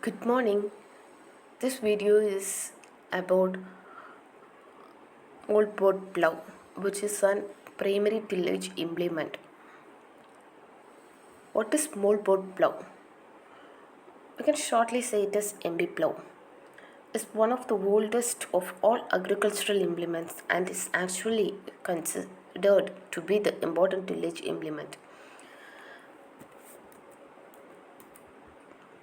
Good morning. This video is about Mould plough, which is a primary tillage implement. What is Mould plough? We can shortly say it is MB plough. It's one of the oldest of all agricultural implements and is actually considered to be the important tillage implement.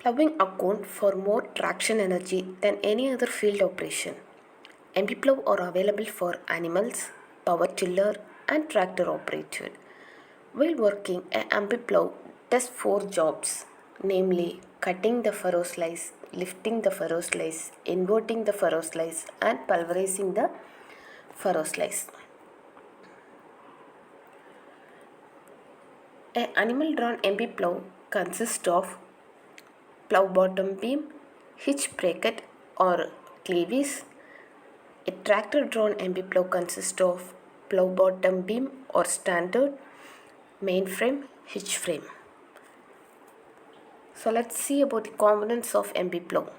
Ploughing account for more traction energy than any other field operation. MB plough are available for animals, power tiller and tractor operated. While working, an MB plough does four jobs, namely cutting the furrow slice, lifting the furrow slice, inverting the furrow slice and pulverizing the furrow slice. An animal drawn MB plough consists of plough bottom beam, hitch bracket or clevis. A tractor drawn MB plough consists of plough bottom beam or standard, main frame, hitch frame. So let's see about the components of MB plough.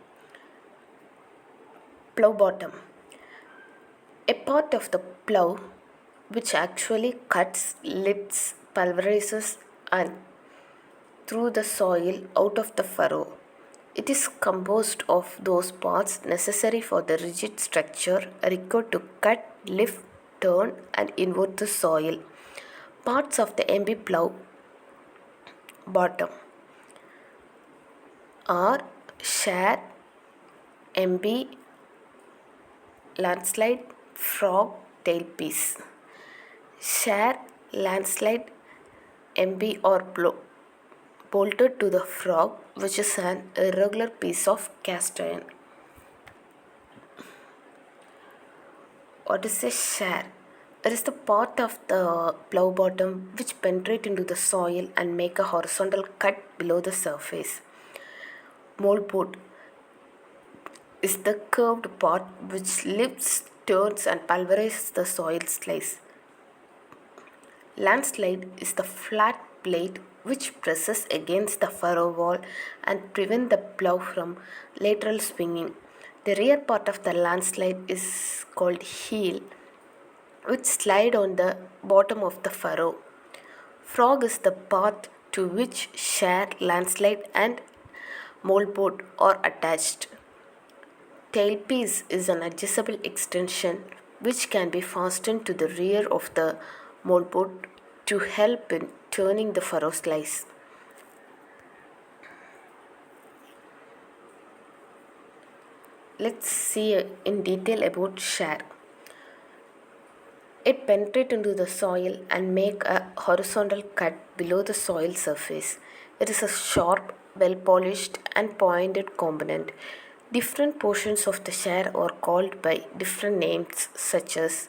Plough bottom. A part of the plough which actually cuts, lifts, pulverizes and through the soil out of the furrow. It is composed of those parts necessary for the rigid structure required to cut, lift, turn and invert the soil. Parts of the MB plough bottom are share, MB, landslide, frog, tailpiece. Share, landslide, MB or bolted to the frog, which is an irregular piece of cast iron. What is a share? It is the part of the plough bottom which penetrate into the soil and make a horizontal cut below the surface. Mould is the curved part which lifts, turns and pulverizes the soil slice. Landslide is the flat plate which presses against the furrow wall and prevent the plough from lateral swinging. The rear part of the landslide is called heel, which slide on the bottom of the furrow. Frog is the part to which share, landslide and mould are attached. Tailpiece is an adjustable extension which can be fastened to the rear of the mould to help in turning the furrow slice. Let's see in detail about share. It penetrates into the soil and make a horizontal cut below the soil surface. It is a sharp, well polished and pointed component. Different portions of the share are called by different names such as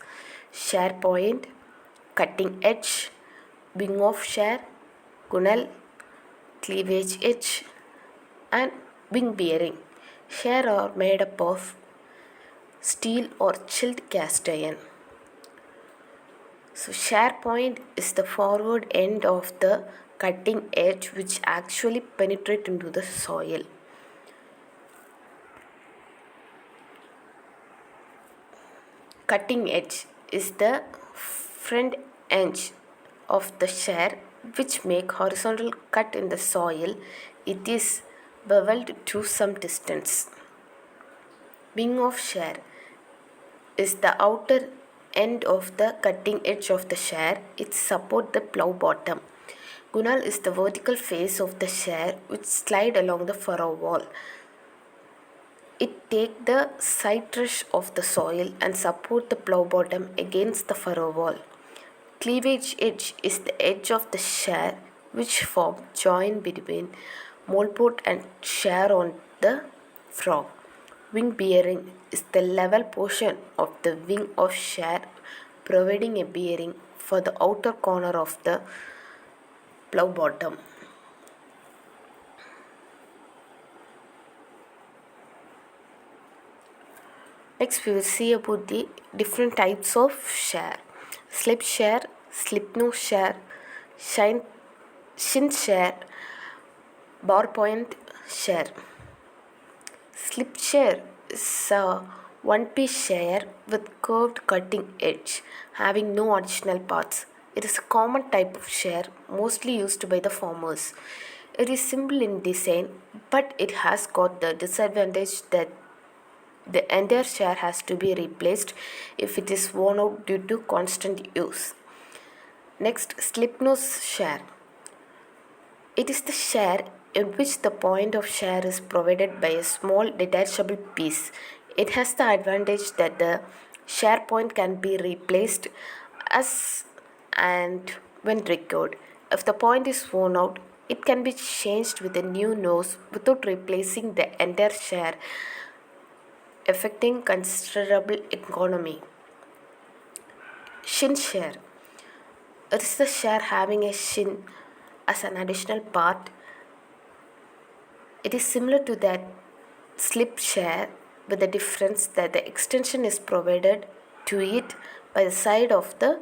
share point, cutting edge, wing of share, gunnel, cleavage edge and wing bearing. Share are made up of steel or chilled cast iron. So share point is the forward end of the cutting edge which actually penetrates into the soil. Cutting edge is the front edge of the share which make horizontal cut in the soil. It is beveled to some distance. Wing of share is the outer end of the cutting edge of the share. It supports the plough bottom. Gunnel is the vertical face of the share which slide along the furrow wall. It take the side rush of the soil and support the plough bottom against the furrow wall. Cleavage edge is the edge of the share which form joint between mould and share on the frog. Wing bearing is the level portion of the wing of share providing a bearing for the outer corner of the plough bottom. Next we will see about the different types of share. Slip share, slip nose share, shin share, bar point share. Slip shear is a one-piece shear with curved cutting edge having no additional parts. It is a common type of shear mostly used by the farmers. It is simple in design, but it has got the disadvantage that the entire shear has to be replaced if it is worn out due to constant use. Next, slip nose shear. It is the shear in which the point of shear is provided by a small detachable piece. It has the advantage that the shear point can be replaced as and when required. If the point is worn out, it can be changed with a new nose without replacing the entire shear, affecting considerable economy. Shin shear. It is the shear having a shin as an additional part. It is similar to that slip shear with the difference that the extension is provided to it by the side of the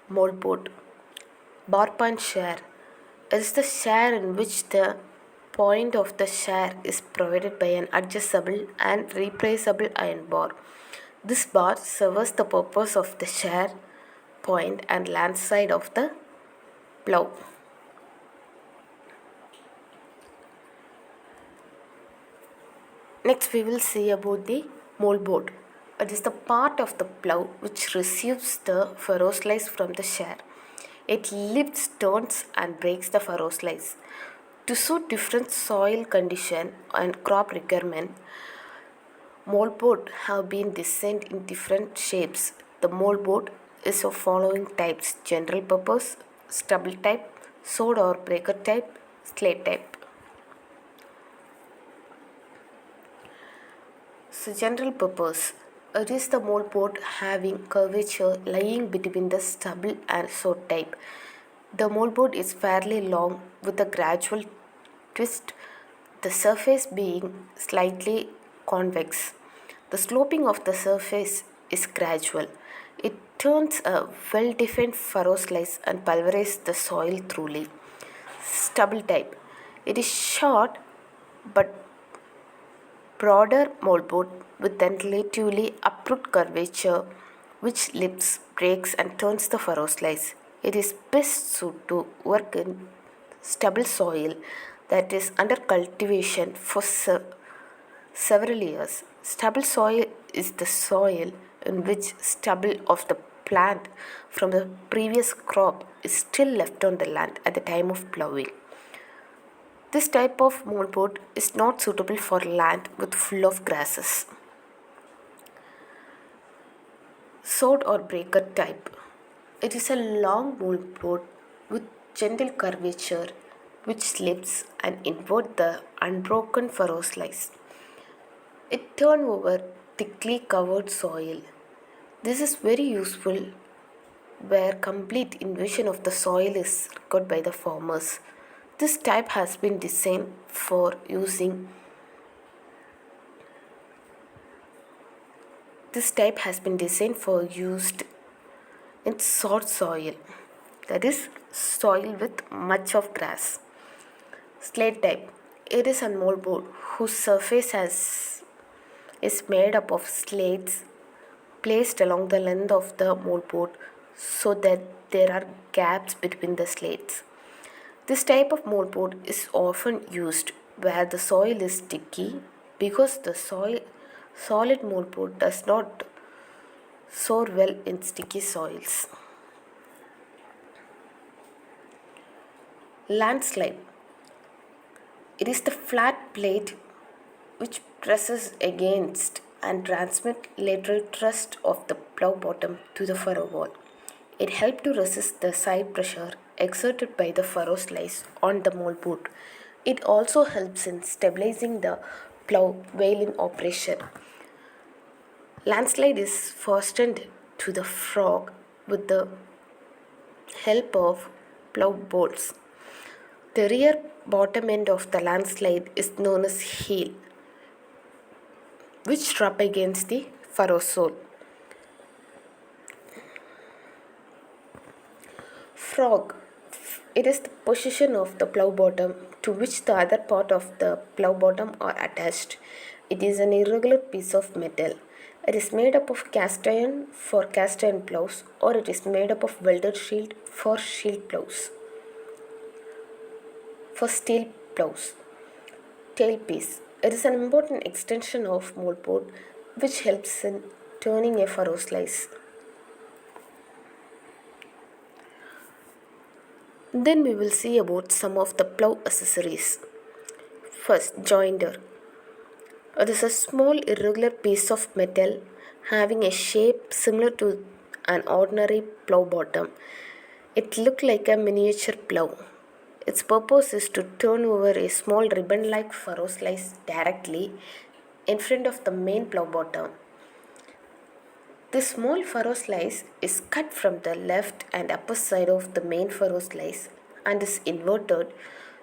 moldboard. Bar point shear is the shear in which the point of the shear is provided by an adjustable and replaceable iron bar. This bar serves the purpose of the shear point and land side of the plough. Next we will see about the moldboard. It is the part of the plough which receives the furrow slice from the shear. It lifts, turns and breaks the furrow slice. To suit different soil condition and crop requirement, moldboard have been designed in different shapes. The moldboard is of following types: general purpose, stubble type, sword or breaker type, slate type. So general purpose. It is the moldboard having curvature lying between the stubble and sword type. The moldboard is fairly long with a gradual twist, the surface being slightly convex. The sloping of the surface is gradual. It turns a well-defined furrow slice and pulverizes the soil thoroughly. Stubble type. It is short but broader moldboard with a relatively upward curvature which lifts, breaks and turns the furrow slice. It is best suited to work in stubble soil that is under cultivation for several years. Stubble soil is the soil in which stubble of the plant from the previous crop is still left on the land at the time of ploughing. This type of moldboard is not suitable for land with full of grasses. Sword or breaker type. It is a long moldboard with gentle curvature which slips and invert the unbroken furrow slice. It turns over thickly covered soil. This is very useful where complete invasion of the soil is required by the farmers. This type has been designed for using used in soft soil, that is soil with much of grass. Slate type. It is a moldboard whose surface is made up of slates placed along the length of the moldboard so that there are gaps between the slates. This type of moldboard is often used where the soil is sticky because the solid moldboard does not soar well in sticky soils. Landslide. It is the flat plate which presses against and transmits lateral thrust of the plough bottom to the furrow wall. It helps to resist the side pressure exerted by the furrow slice on the moldboard. It also helps in stabilizing the plough while in operation. Landslide is fastened to the frog with the help of plough bolts. The rear bottom end of the landslide is known as heel, which rub against the furrow sole. Frog. It is the position of the plough bottom to which the other part of the plough bottom are attached. It is an irregular piece of metal. It is made up of cast iron for cast iron ploughs, or it is made up of welded shield for shield ploughs. For steel ploughs. Tailpiece. It is an important extension of moldboard which helps in turning a furrow slice. Then we will see about some of the plough accessories. First, joinder. It is a small irregular piece of metal having a shape similar to an ordinary plough bottom. It looks like a miniature plough. Its purpose is to turn over a small ribbon like furrow slice directly in front of the main plough bottom. The small furrow slice is cut from the left and upper side of the main furrow slice and is inverted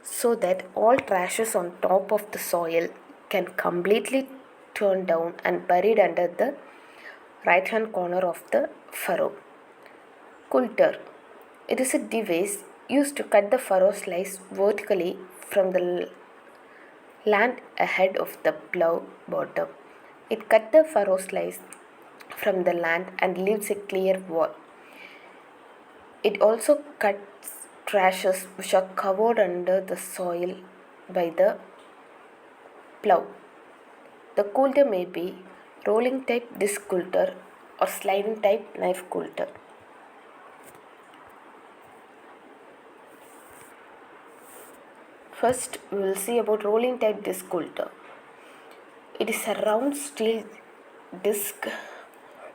so that all trashes on top of the soil can completely turn down and buried under the right hand corner of the furrow. Coulter. It is a device used to cut the furrow slice vertically from the land ahead of the plough bottom. It cut the furrow slice from the land and leaves a clear wall. It also cuts trashes which are covered under the soil by the plough. The coulter may be rolling type disc coulter or sliding type knife coulter. First, we will see about rolling type disc coulter. It is a round steel disc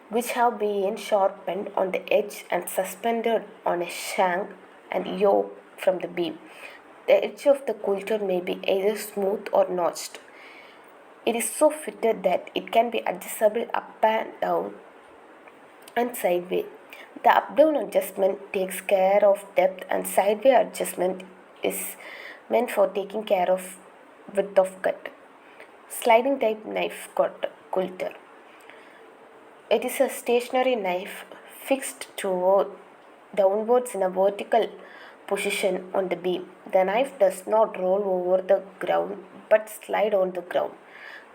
which have been sharpened on the edge and suspended on a shank and yoke from the beam. The edge of the coulter may be either smooth or notched. It is so fitted that it can be adjustable up and down and sideways. The up-down adjustment takes care of depth and sideways adjustment is meant for taking care of width of cut. Sliding type knife coulter. It is a stationary knife fixed downwards in a vertical position on the beam. The knife does not roll over the ground but slide on the ground.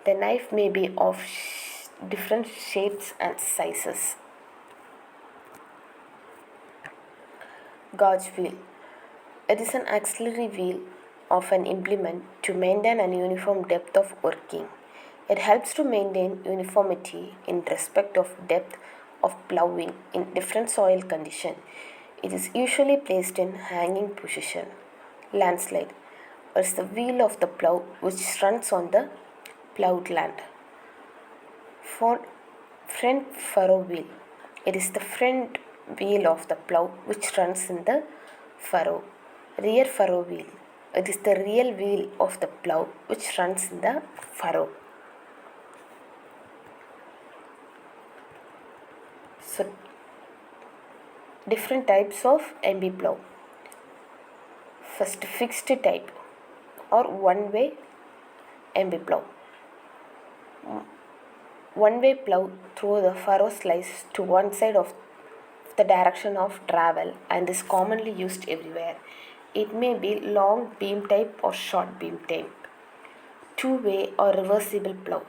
The knife may be of different shapes and sizes. Gauge wheel. It is an auxiliary wheel of an implement to maintain an uniform depth of working. It helps to maintain uniformity in respect of depth of ploughing in different soil conditions. It is usually placed in hanging position. Landslide is the wheel of the plough which runs on the ploughed land. Front furrow wheel. It is the front wheel of the plough which runs in the furrow. Rear furrow wheel. It is the rear wheel of the plough which runs in the furrow. So, different types of MB plough. First, fixed type or one-way MB plough. One-way plough through the furrow slice to one side of the direction of travel and is commonly used everywhere. It may be long beam type or short beam type. Two-way or reversible plough.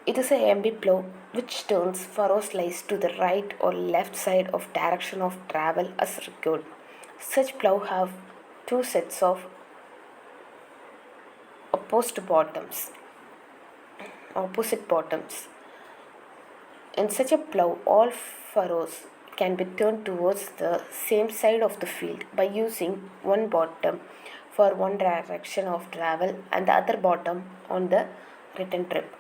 It is a MB plough which turns furrow slice to the right or left side of direction of travel as required. Such plough have two sets of opposite bottoms. In such a plough, all furrows can be turned towards the same side of the field by using one bottom for one direction of travel and the other bottom on the return trip.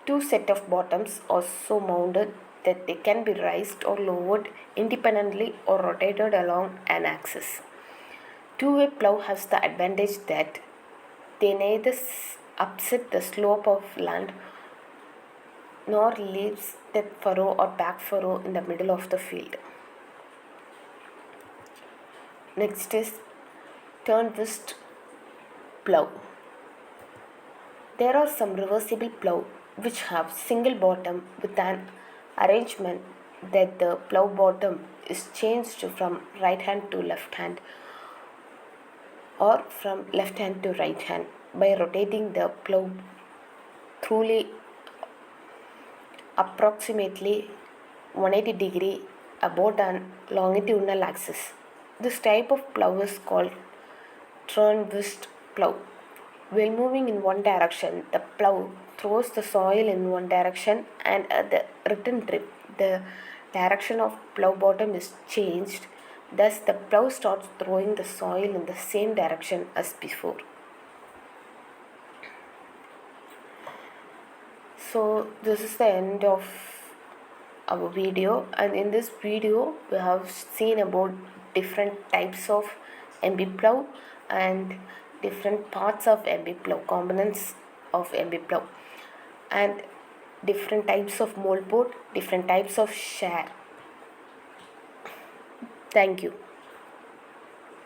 Two sets of bottoms are so mounted that they can be raised or lowered independently or rotated along an axis. Two-way plough has the advantage that they neither upset the slope of land nor leaves that furrow or back furrow in the middle of the field. Next is turn-twist plough. There are some reversible plough which have single bottom with an arrangement that the plough bottom is changed from right hand to left hand or from left hand to right hand by rotating the plough truly approximately 180 degree about an longitudinal axis. This type of plough is called turn-twist plough. While moving in one direction, the plough throws the soil in one direction, and at the return trip, the direction of plough bottom is changed. Thus, the plough starts throwing the soil in the same direction as before. So, this is the end of our video, and in this video we have seen about different types of MB plough and different parts of MB plough, components of MB plough, and different types of mold board, different types of share. Thank you.